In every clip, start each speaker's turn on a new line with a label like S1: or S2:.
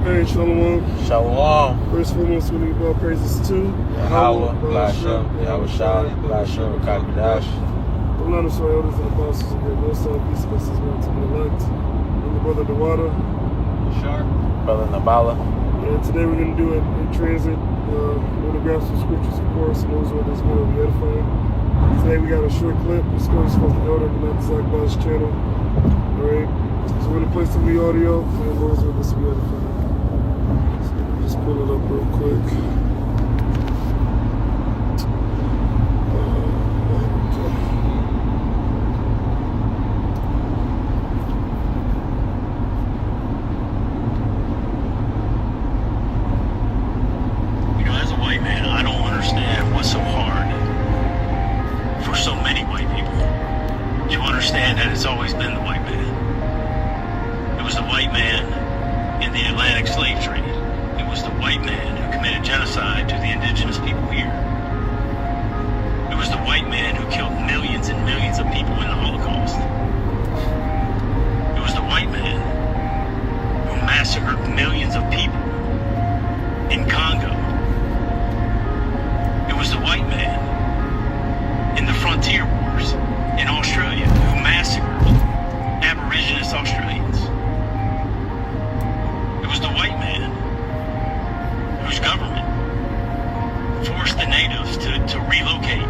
S1: Hey, Shalom.
S2: Shalom.
S1: First and foremost, we give all praises to
S2: Yahweh, Blashem, Yahweh Shai, Blashem, Kakadash.
S1: The Lord of our elders and apostles of great most all peace, blessings, and to the elect. And the brother Dawada.
S3: Sharp.
S2: Brother Nabala.
S1: And today we're going to do it in transit. We're going to grab some scriptures, of course, and those are that's going to be edifying. Today we got a short clip. It's going to be the elder and not Zach Buzz channel. Alright. So we're going to play some of the audio, and those are this will be edifying. Just pull it up real quick.
S3: You know, as a white man, I don't understand what's so hard for so many white people to understand that it's always been the white man. It was the white man in the Atlantic slave trade. It was the white man who committed genocide to the indigenous people here. It was the white man who killed millions and millions of people in the Holocaust. It was the white man who massacred millions of people in Congo. It was the white man in the frontier wars in Australia who massacred Aboriginous Australians. It was the white man whose government forced the natives to relocate,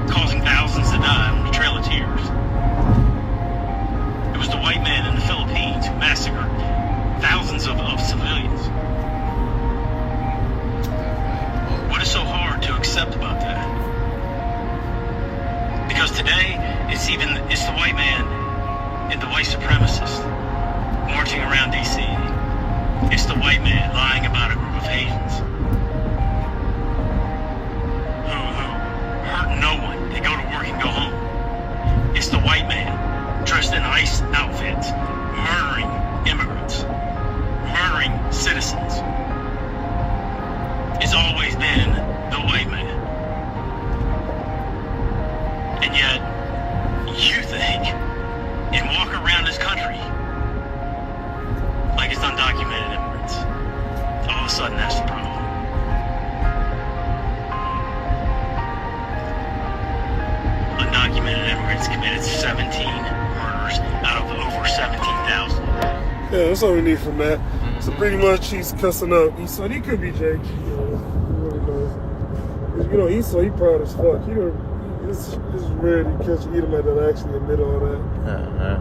S3: causing thousands to die on the Trail of Tears. It was the white man in the Philippines who massacred thousands of civilians. What is so hard to accept about that? Because today, it's the white man and the white supremacist marching around D.C. It's the white man lying about a group of Haitians who hurt no one. They go to work and go home. It's the white man dressed in ICE outfits, murdering immigrants, murdering citizens. It's always been the white man. And yet, you think and walk around this country like it's undocumented immigrants. All of a sudden, that's the problem. Undocumented immigrants committed 17 murders out of over 17,000.
S1: Yeah, that's all we need from that. So pretty much he's cussing out Esau. He could be Jake. Who really knows? You know, Esau, he proud as fuck. It's rare to catch an Edomite that actually admit all that.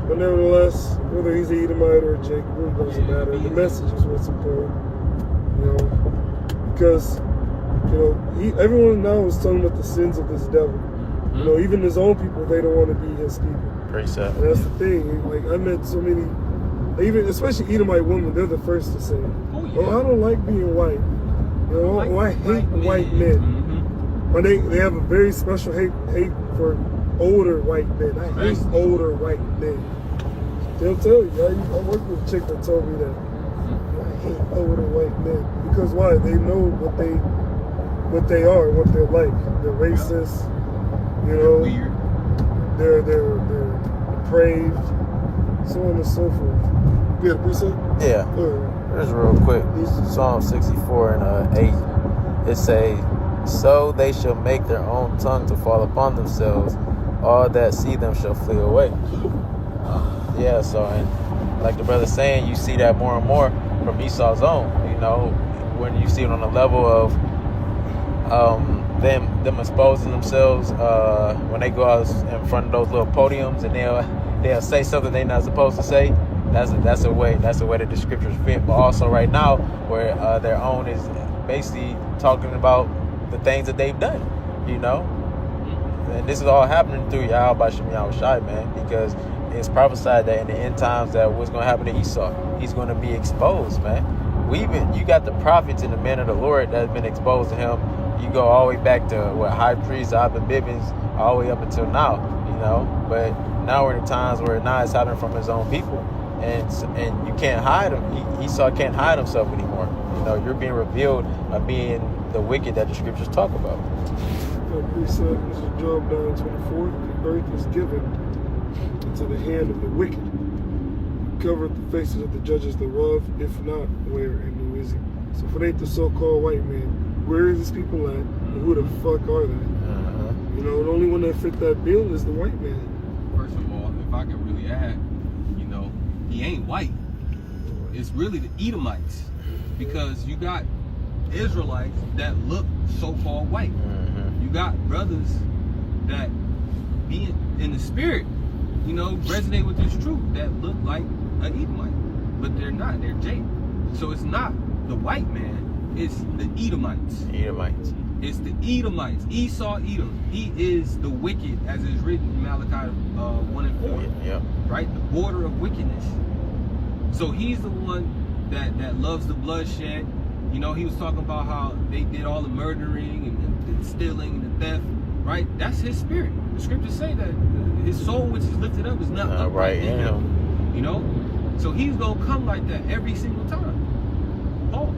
S1: But nevertheless, whether he's an Edomite or a Jake, it really doesn't matter. The message is what's important. You know, because, you know, everyone now is talking about the sins of this devil. You know, even his own people, they don't want to be his people.
S2: Pretty sad.
S1: And that's the thing. Like, I met so many, even especially Edomite women, they're the first to say, "Oh, I don't like being white. You know, I hate white men." But they have a very special hate for older white men. I hate older white men. They'll tell you. I worked with a chick that told me that. I hate older white men. Because why? They know what they are, what they're like. They're racist, you know. They're depraved, so on and so forth. Yeah, precept?
S2: Yeah. Just real quick. Psalm 64 and 8. It say, "So they shall make their own tongue to fall upon themselves. All that see them shall flee away." Yeah, so, and like the brother's saying, you see that more and more from Esau's own. You know, when you see it on the level of them exposing themselves when they go out in front of those little podiums and they'll say something they're not supposed to say. That's a way that the scriptures fit. But also right now, where their own is basically talking about the things that they've done, you know. And this is all happening through Yahweh B'Shem Yahweh Shai, man, because it's prophesied that in the end times that what's going to happen to Esau, he's going to be exposed, man. You got the prophets and the men of the Lord that have been exposed to him. You go all the way back to High Priest Abba Bibbins, all the way up until now, you know. But now we're in times where now it's happening from his own people, and you can't hide him. Esau can't hide himself anymore. You know, you're being revealed of being the wicked that the scriptures talk about.
S1: Precept, this is Job 9:24. The earth is given into the hand of the wicked. covereth the faces of the judges thereof? If not, where and who is he? So if it ain't the so-called white man, where is these people at? And who the fuck are they? You know, the only one that fit that bill is the white man.
S4: First of all, if I could really add, you know, he ain't white. It's really the Edomites, because you got Israelites that look so-called white. You got brothers that be in the spirit, you know, resonate with this truth, that look like an Edomite, but they're not. They're Jake. So it's not the white man, it's the Edomites. It's the Edomites. Esau, Edom. He is the wicked, as is written in Malachi 1 and 4.
S2: Yeah.
S4: Right? The border of wickedness. So he's the one that loves the bloodshed. You know, he was talking about how they did all the murdering and the stealing and the theft. Right? That's his spirit. The scriptures say that his soul, which is lifted up, is not upright in him. You know? So he's going to come like that every single time. Pause.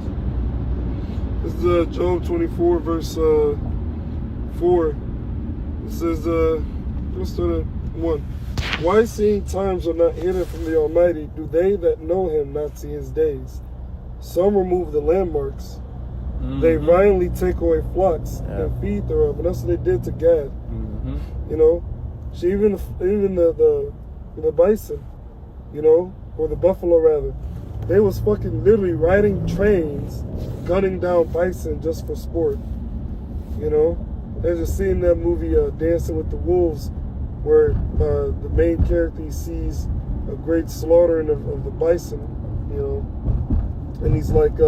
S1: This is Job 24, verse 4. It says, let's start at 1. Why, seeing times are not hidden from the Almighty, do they that know him not see his days? Some remove the landmarks. They violently take away flocks and feed thereof. And that's what they did to Gad. You know? So even the bison, you know, or the buffalo rather, they was fucking literally riding trains, gunning down bison just for sport. You know? I just seen that movie Dancing with the Wolves, where the main character, he sees a great slaughtering of the bison, you know, and he's like,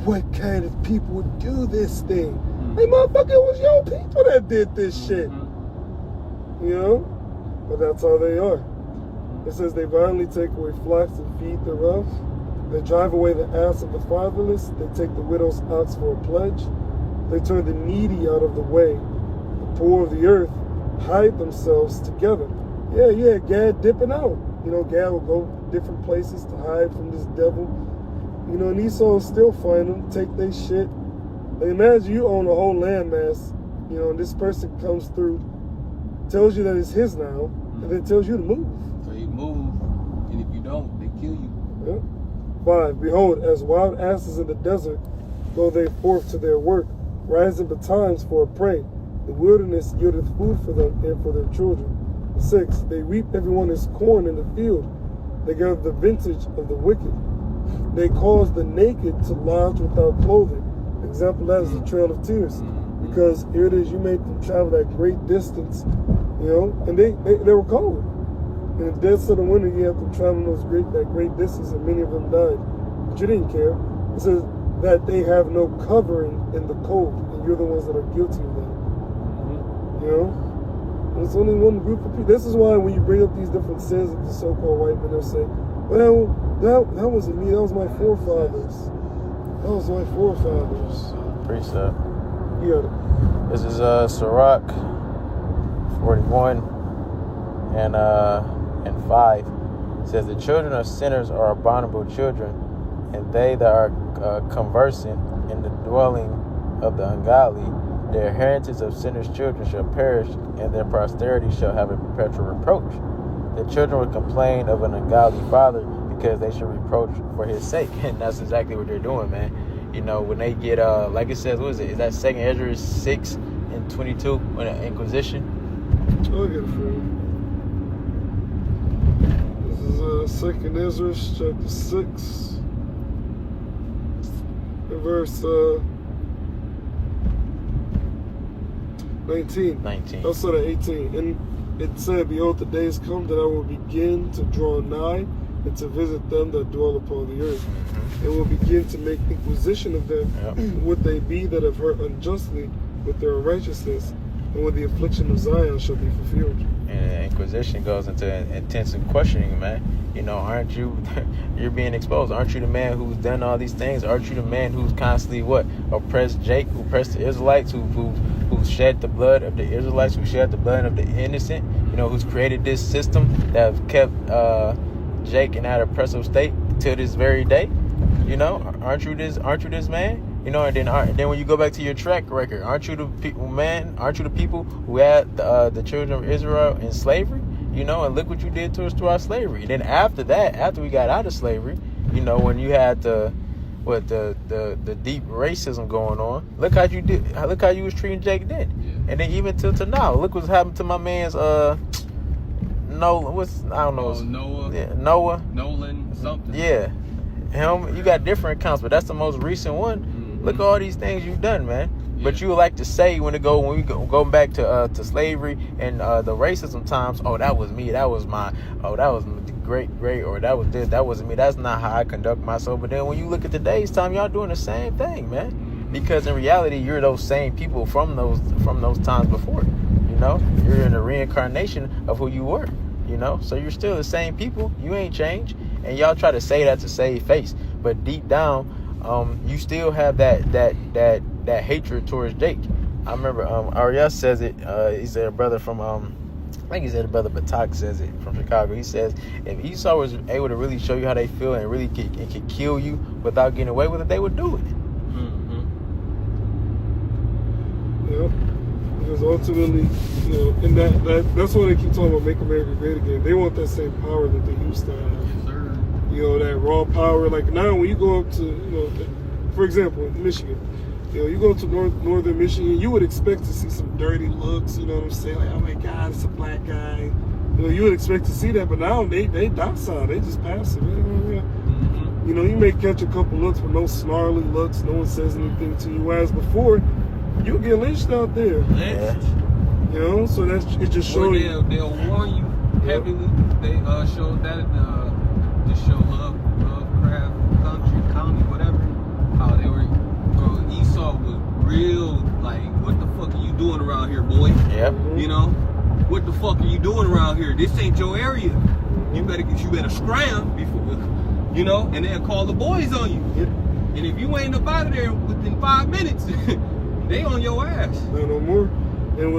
S1: what kind of people would do this thing? Hey, motherfucker, it was your people that did this shit. You know? But that's how they are. It says they violently take away flocks and feed thereof. They drive away the ass of the fatherless. They take the widow's ox for a pledge. They turn the needy out of the way. The poor of the earth hide themselves together. Yeah, Gad dipping out. You know, Gad will go different places to hide from this devil. You know, and Esau will still find them, take their shit. Like, imagine you own a whole landmass, you know, and this person comes through, tells you that it's his now, and then tells you to move.
S4: So you move, and if you don't, they kill you.
S1: Yeah. 5. Behold, as wild asses in the desert go they forth to their work, rising betimes for a prey. The wilderness yieldeth food for them and for their children. 6. They reap everyone his corn in the field. They gather the vintage of the wicked. They cause the naked to lodge without clothing. Example, that is the Trail of Tears. Because here it is, you made them travel that great distance, you know, and they were cold. In the dead of the winter, you have them traveling that great distance, and many of them died. But you didn't care. It says that they have no covering in the cold, and you're the ones that are guilty of that. You know? And it's only one group of people. This is why when you bring up these different sins of the so-called white men, they'll say, well, that wasn't me, that was my forefathers. That was my forefathers.
S2: Precept.
S1: Yeah.
S2: This is Sirach 41 and 5. It says, the children of sinners are abominable children, and they that are conversant in the dwelling of the ungodly, their inheritance of sinners' children shall perish, and their posterity shall have a perpetual reproach. The children will complain of an ungodly father, because they should reproach for his sake. And that's exactly what they're doing, man. You know, when they get, like it says, what is it? Is that 2nd Ezra 6 and 22 when the Inquisition?
S1: I'll get it for you. This is 2nd Ezra chapter 6 and verse 19. I'll start at 18. And it said, behold, the days come that I will begin to draw nigh and to visit them that dwell upon the earth, and will begin to make inquisition of them, would they be that have hurt unjustly with their unrighteousness, and when the affliction of Zion shall be fulfilled. And
S2: Inquisition goes into intensive questioning, man. You know, aren't you, you're being exposed. Aren't you the man who's done all these things? Aren't you the man who's constantly oppressed Jake, who oppressed the Israelites, who shed the blood of the Israelites, who shed the blood of the innocent, you know, who's created this system that have kept Jake in that oppressive state to this very day? You know, aren't you this man? You know, and then when you go back to your track record, aren't you the people who had the children of Israel in slavery? you know, and look what you did to us throughout slavery. Then after that, after we got out of slavery, you know, when you had the deep racism going on, look how you was treating Jake then.
S4: Yeah.
S2: And then even till now, look what's happened to my man's Nolan
S4: something.
S2: Yeah, him. You got different accounts, but that's the most recent one.
S4: Mm-hmm.
S2: Look at all these things you've done, man. Yeah. But you would like to say when we go back to slavery and the racism times. Oh, that was me. That was my. Oh, that was great. Or that was this. That wasn't me. That's not how I conduct myself. But then when you look at today's time, y'all doing the same thing, man. Mm-hmm. Because in reality, you're those same people from those times before. You know, you're in a reincarnation of who you were. You know, so you're still the same people. You ain't changed, and y'all try to say that to save face, but deep down, you still have that hatred towards Jake. I remember Ariel says it. He said a brother from I think he said a brother Batak says it from Chicago. He says if Esau was able to really show you how they feel and really could kill you without getting away with it, they would do it.
S4: Mm-hmm.
S1: Yep. Because ultimately, you know, and that's why they keep talking about make America great again. They want that same power that they used to have.
S4: Yes, sir.
S1: You know, that raw power. Like now, when you go up to, you know, for example, in Michigan, you know, you go to northern Michigan, you would expect to see some dirty looks. You know what I'm saying? Like, oh my God, it's a black guy. You know, you would expect to see that, but now they docile. They just passive.
S4: Mm-hmm.
S1: You know, you may catch a couple looks, but no snarly looks. No one says anything to you. Whereas before, you get lynched out there.
S2: Yeah.
S1: You know, so it just shows you.
S4: They'll warn you heavily. They showed that the show Lovecraft County, whatever. How they were, Esau was real like, what the fuck are you doing around here, boy?
S2: Yep.
S4: You know, what the fuck are you doing around here? This ain't your area. You better scram before, you know, and they'll call the boys on you.
S1: Yep.
S4: And if you ain't up out of there within 5 minutes, they on your ass.
S1: No more. And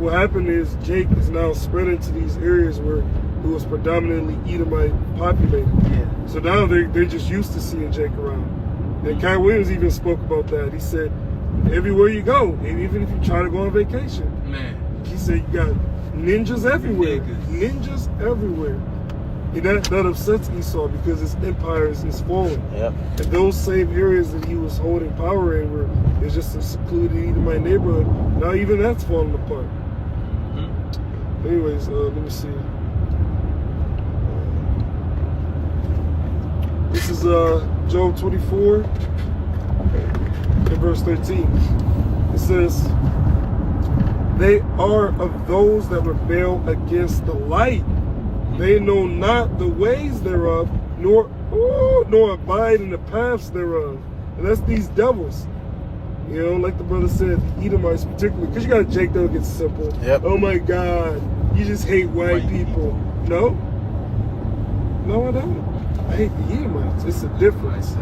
S1: what happened is Jake is now spread into these areas where it was predominantly Edomite populated.
S2: Yeah.
S1: So now they're just used to seeing Jake around. And Kai Williams even spoke about that. He said, everywhere you go, and even if you try to go on vacation,
S4: Man.
S1: he said you got ninjas everywhere. Ninjas everywhere. And that upsets Esau because his empire is falling.
S2: Yep.
S1: And those same areas that he was holding power in were it's just a secluded Edomite neighborhood. Now even that's falling apart.
S4: Mm-hmm.
S1: Anyways, let me see. This is Job 24 and verse 13. It says, they are of those that rebel against the light. They know not the ways thereof, nor abide in the paths thereof. And that's these devils. You know, like the brother said, the Edomites particularly, because you got Jake that'll get simple.
S2: Yep.
S1: Oh my God, you just hate white people. No, I don't. I hate the Edomites. It's a difference.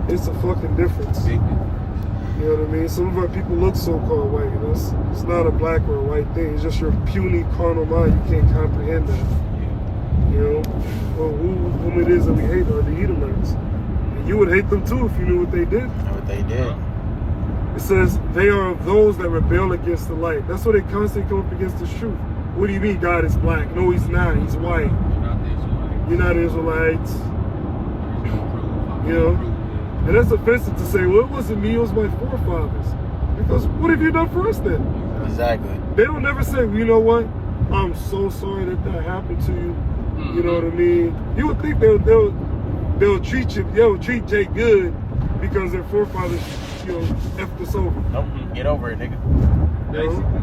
S1: It's a fucking difference. You know what I mean? Some of our people look so-called white. You know, it's not a black or a white thing. It's just your puny carnal mind. You can't comprehend that. You know, well, whom it is that we hate are the Edomites. And you would hate them too if you knew what they did.
S2: What they did.
S1: It says, they are of those that rebel against the light. That's why they constantly come up against the truth. What do you mean God is black? No, he's not. He's white. You're not Israelites. You know? And that's offensive to say, well, it wasn't me, it was my forefathers. Because what have you done for us then?
S2: Exactly.
S1: They don't never say, well, you know what? I'm so sorry that happened to you. You know what I mean? You would think they'll treat treat Jake good because their forefathers, you know, effed us over.
S2: Nope. Get over it, nigga.
S4: Basically,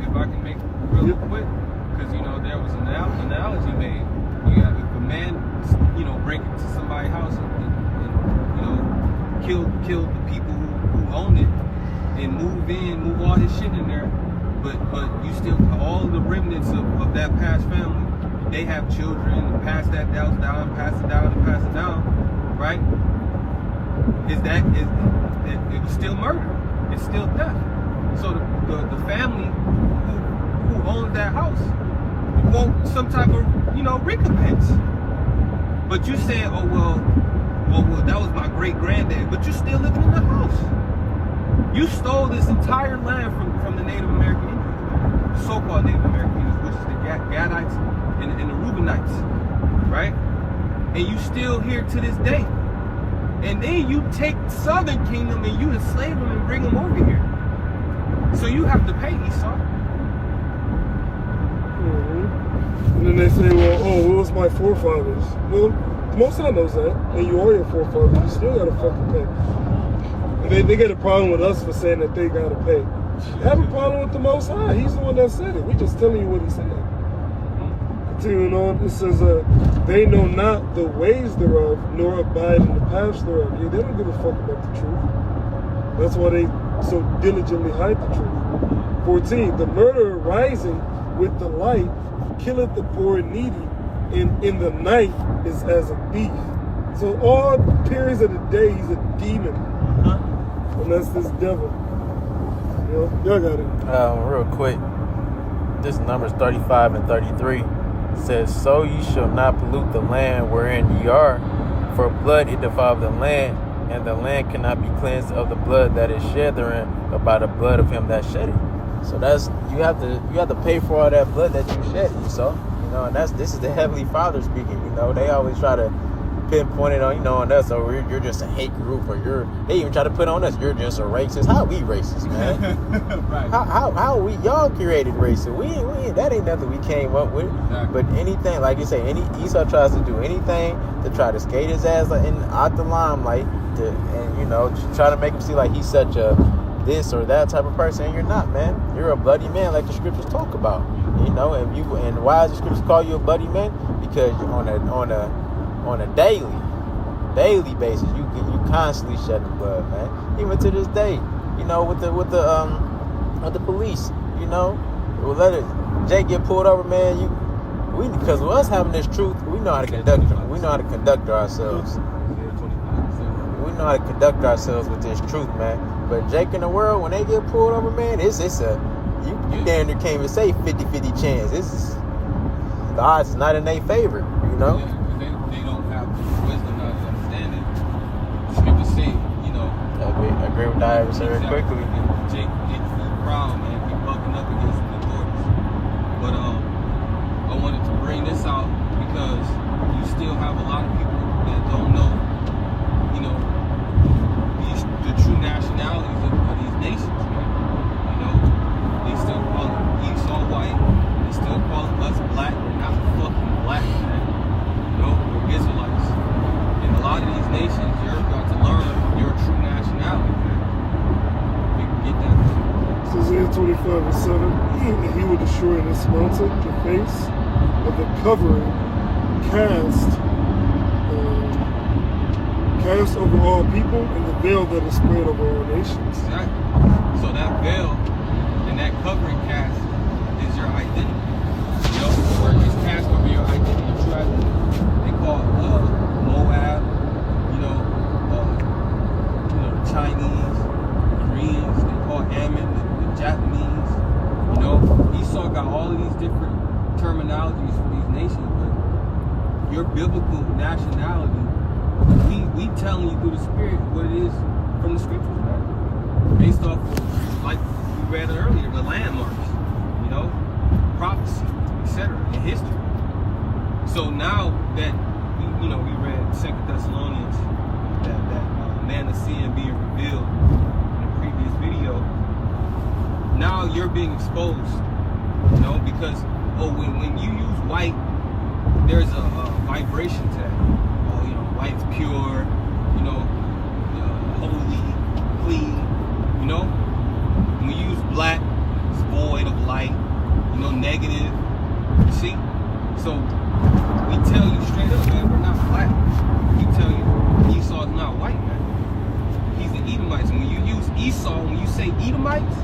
S4: if I can make it real quick, because, you know, there was an analogy made. You got, if a man, you know, break into somebody's house and you know, kill the people who own it and move all his shit in there, but you still, all the remnants of that past family, they have children, pass that down, pass it down, and pass it down, right? It was still murder. It's still death. So the family who owns that house want some type of, you know, recompense. But you saying, oh well, that was my great granddad, but you're still living in the house. You stole this entire land from the Native American Indians. so-called Native Americans, which is the Gadites and the Reubenites, right? And you still here to this day. And then you take Southern Kingdom and you enslave them and bring them over here. So you have to pay Esau.
S1: And then they say, well, oh, it was my forefathers. Well, the Most High knows that, and you are your forefathers. You still gotta fucking pay. And they get a problem with us for saying that they gotta pay. They have a problem with the Most High. He's the one that said it. We just telling you what he said. Continuing on, it says, they know not the ways thereof, nor abide in the paths thereof. Yeah, they don't give a fuck about the truth. That's why they so diligently hide the truth. 14, the murderer rising with the light killeth the poor and needy, and in the night is as a thief. So all periods of the day, he's a demon. And that's this devil. You know, y'all got it.
S2: Real quick, this Numbers 35 and 33 says, so ye shall not pollute the land wherein ye are, for blood it defileth the land, and the land cannot be cleansed of the blood that is shed therein, but by the blood of him that shed it. So that's you have to pay for all that blood that you shed, Esau. You know, and this is the Heavenly Father speaking. You know, they always try to pinpoint it on on us, or you're just a hate group, or they even try to put on us you're just a racist. How we racist, man?
S4: Right.
S2: How we y'all created racist? We ain't that ain't nothing we came up with.
S4: Exactly.
S2: But anything, like you say, Esau tries to do anything to try to skate his ass out the limelight, and you know, try to make him see like he's such a this or that type of person, and you're not, man. You're a bloody man, like the scriptures talk about. You know, and why does the scriptures call you a bloody man? Because on a daily basis, you constantly shedding blood, man. Even to this day, you know, with the police, you know, we'll let Jake get pulled over, man. Because with us having this truth, we know how to conduct ourselves. We know how to conduct ourselves with this truth, man. But Jake in the world, when they get pulled over, man, you damn near can't even say 50-50 chance. The odds is not in their favor, you know.
S4: Yeah, they don't have the wisdom, not the understanding. The scriptures say, you know.
S2: I agree with that very quickly.
S4: Jake gets proud, man. Keep bucking up against the authorities. But I wanted to bring this out because you still have a lot of people that don't know, you know, the true nationalities of these nations, man. You know, they still call it Esau white. They still call us black. We're not fucking black, man. You know, we're Israelites. And a lot of these nations, you're about to learn your true nationality, man. We can get that.
S1: So Isaiah 25:7, and he will destroy in this mountain the face of the covering cast over all people, and the veil that is spread over all nations.
S4: Exactly. So that veil and that covering cast is your identity. You know, the word is cast over your identity, your true identity. They call it Moab, you know, Chinese, Koreans, they call Ammon, the Japanese. You know, Esau got all of these different terminologies for these nations, but your biblical nationality, we telling you through the Spirit what it is from the scriptures, man. Based off of, like we read earlier, the landmarks, you know, prophecy, etc., and history. So now that we read 2 Thessalonians, that man of sin being revealed in the previous video. Now you're being exposed, you know, because when you use white, there's a vibration to that. White's pure, you know, holy, clean, you know. When you use black, it's void of light, you know, negative. You see? So we tell you straight up, man, we're not black. We tell you Esau's not white, man. He's the Edomites. And when you use Esau, when you say Edomites,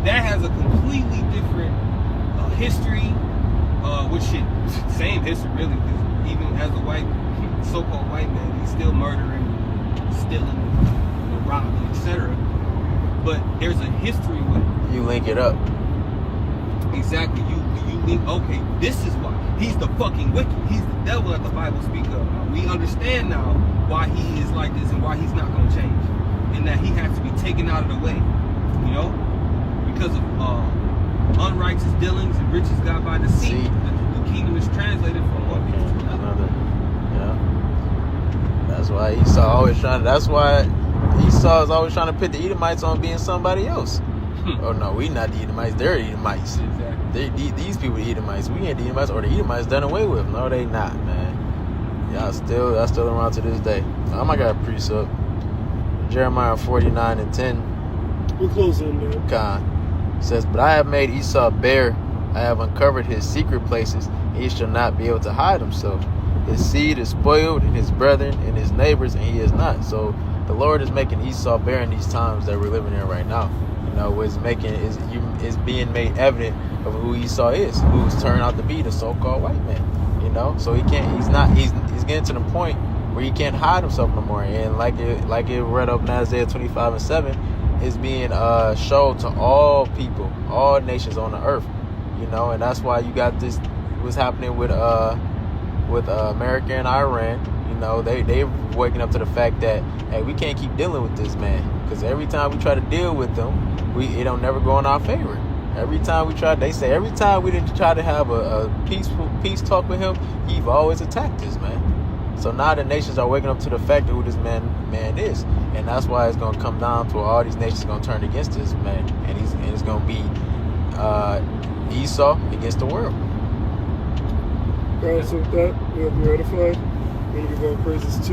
S4: that has a completely different history, same history really, because even as a so-called white man, he's still murdering, stealing, you know, robbing, etc. But there's a history with it.
S2: You link it up.
S4: Exactly. You link, okay, this is why. He's the fucking wicked. He's the devil that the Bible speaks of. We understand now why he is like this and why he's not going to change. And that he has to be taken out of the way, you know, because of unrighteous dealings and riches got by deceit.
S2: See.
S4: The kingdom is translated from one people to another.
S2: Yeah. That's why Esau always trying. That's why Esau is always trying to put the Edomites on being somebody else. Oh no, we not the Edomites. They're Edomites.
S4: Exactly.
S2: These people are Edomites. We ain't the Edomites, or the Edomites done away with. No, they not, man. Y'all still around to this day. I got a precept. Jeremiah 49:10.
S1: We're closing there.
S2: Khan says, "But I have made Esau bare. I have uncovered his secret places. And he shall not be able to hide himself. His seed is spoiled, and his brethren and his neighbors, and he is not." So the Lord is making Esau bare in these times that we're living in right now. You know, is being made evident of who Esau is, who's turned out to be the so-called white man. You know, so he's getting to the point where he can't hide himself no more. And like it read up in Isaiah 25:7, is being showed to all people, all nations on the earth. You know, and that's why you got this. What's happening with America and Iran? You know, they waking up to the fact that, hey, we can't keep dealing with this man, because every time we try to deal with them, it don't never go in our favor. Every time we didn't try to have a peace talk with him, he've always attacked us, man. So now the nations are waking up to the fact of who this man is, and that's why it's gonna come down to all these nations gonna turn against this man, and it's gonna be Esau against the world.
S1: Guys, with that, we have been edified. We want to give all praises to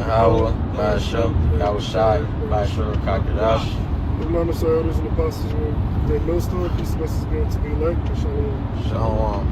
S2: Yahweh, Ba'ashem, Yahushai, Ba'ashem, Kakadash.
S1: Remind us, our elders and apostles, may no stone, peace, blessings be unto be like, and shalom.
S2: Shalom.